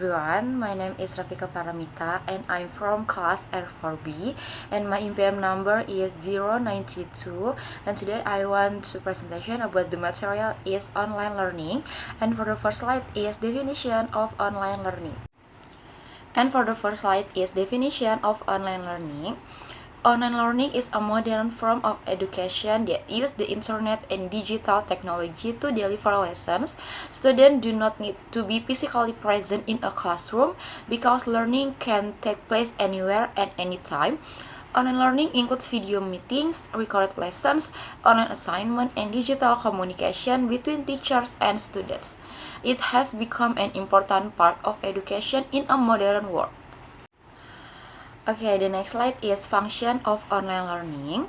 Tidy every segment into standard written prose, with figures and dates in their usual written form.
everyone, my name is Rafika Paramita and I'm from class R4B and my IPM number is 092, and today I want to presentation about the material is online learning, and for the first slide is definition of online learning. And for the first slide is definition of online learning. Online learning is a modern form of education that uses the internet and digital technology to deliver lessons. Students do not need to be physically present in a classroom because learning can take place anywhere at any time. Online learning includes video meetings, recorded lessons, online assignment, and digital communication between teachers and students. It has become an important part of education in a modern world. Okay, the next slide is function of online learning.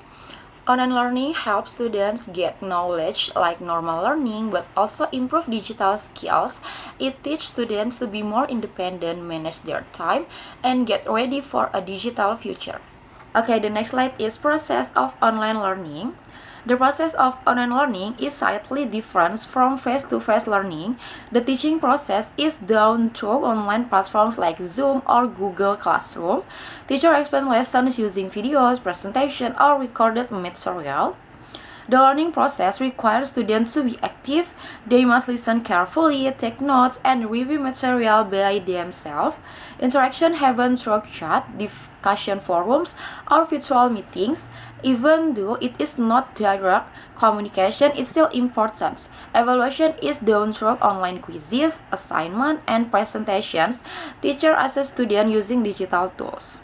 Online learning helps students get knowledge like normal learning, but also improve digital skills. It teaches students to be more independent, manage their time, and get ready for a digital future. Okay, the next slide is process of online learning. The process of online learning is slightly different from face-to-face learning. The teaching process is done through online platforms like Zoom or Google Classroom. Teacher explain lessons using videos, presentation, or recorded material. The learning process requires students to be active. They must listen carefully, take notes, and review material by themselves. Interaction happens through chat, discussion forums, or virtual meetings. Even though it is not direct communication, it's still important. Evaluation is done through online quizzes, assignments, and presentations. Teacher assess students using digital tools.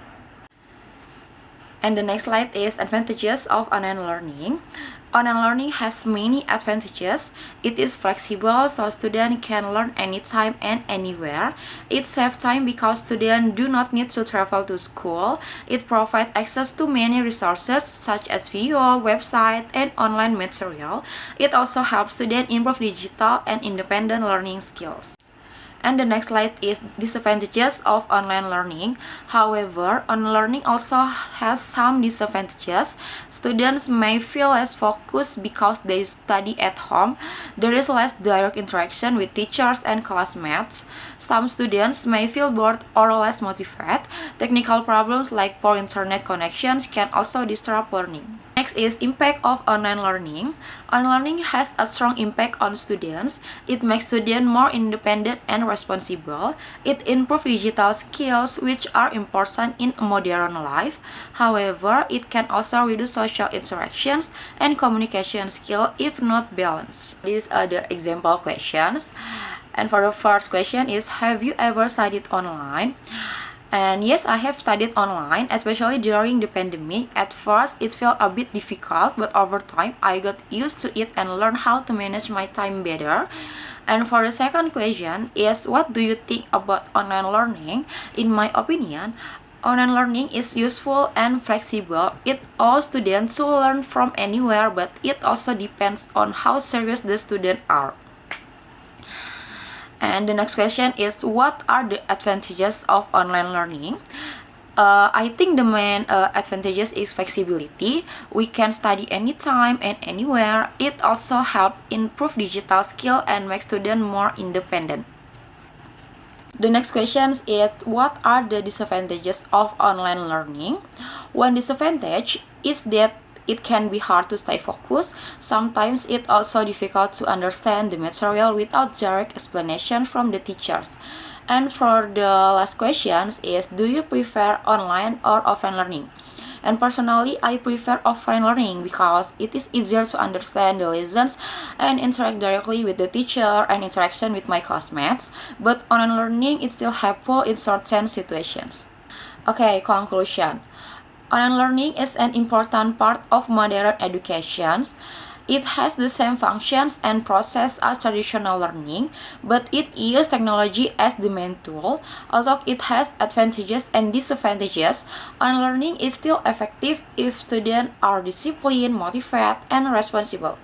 And the next slide is advantages of online learning. Online learning has many advantages. It is flexible, so students can learn anytime and anywhere. It saves time because students do not need to travel to school. It provides access to many resources such as video, website, and online material. It also helps students improve digital and independent learning skills. And the next slide is disadvantages of online learning. However, online learning also has some disadvantages. Students may feel less focused because they study at home. There is less direct interaction with teachers and classmates. Some students may feel bored or less motivated. Technical problems like poor internet connections can also disrupt learning. Next is impact of online learning. Online learning has a strong impact on students. It makes students more independent and responsible. It improves digital skills, which are important in modern life. However, it can also reduce social interactions and communication skills if not balanced. These are the example questions. And for the first question is, have you ever studied online? And yes, I have studied online, especially during the pandemic. At first, it felt a bit difficult, but over time, I got used to it and learned how to manage my time better. And for the second question is, what do you think about online learning? In my opinion, online learning is useful and flexible. It allows students to learn from anywhere, but it also depends on how serious the students are. And the next question is, what are the advantages of online learning? I think the main advantages is flexibility. We can study anytime and anywhere. It also helps improve digital skill and make students more independent. The next question is, what are the disadvantages of online learning? One disadvantage is that it can be hard to stay focused. Sometimes it's also difficult to understand the material without direct explanation from the teachers. And for the last question is, do you prefer online or offline learning? And personally, I prefer offline learning because it is easier to understand the lessons and interact directly with the teacher and interaction with my classmates. But online learning is still helpful in certain situations. Okay, conclusion. Online learning is an important part of modern education. It has the same functions and process as traditional learning, but it uses technology as the main tool. Although it has advantages and disadvantages, online learning is still effective if students are disciplined, motivated, and responsible.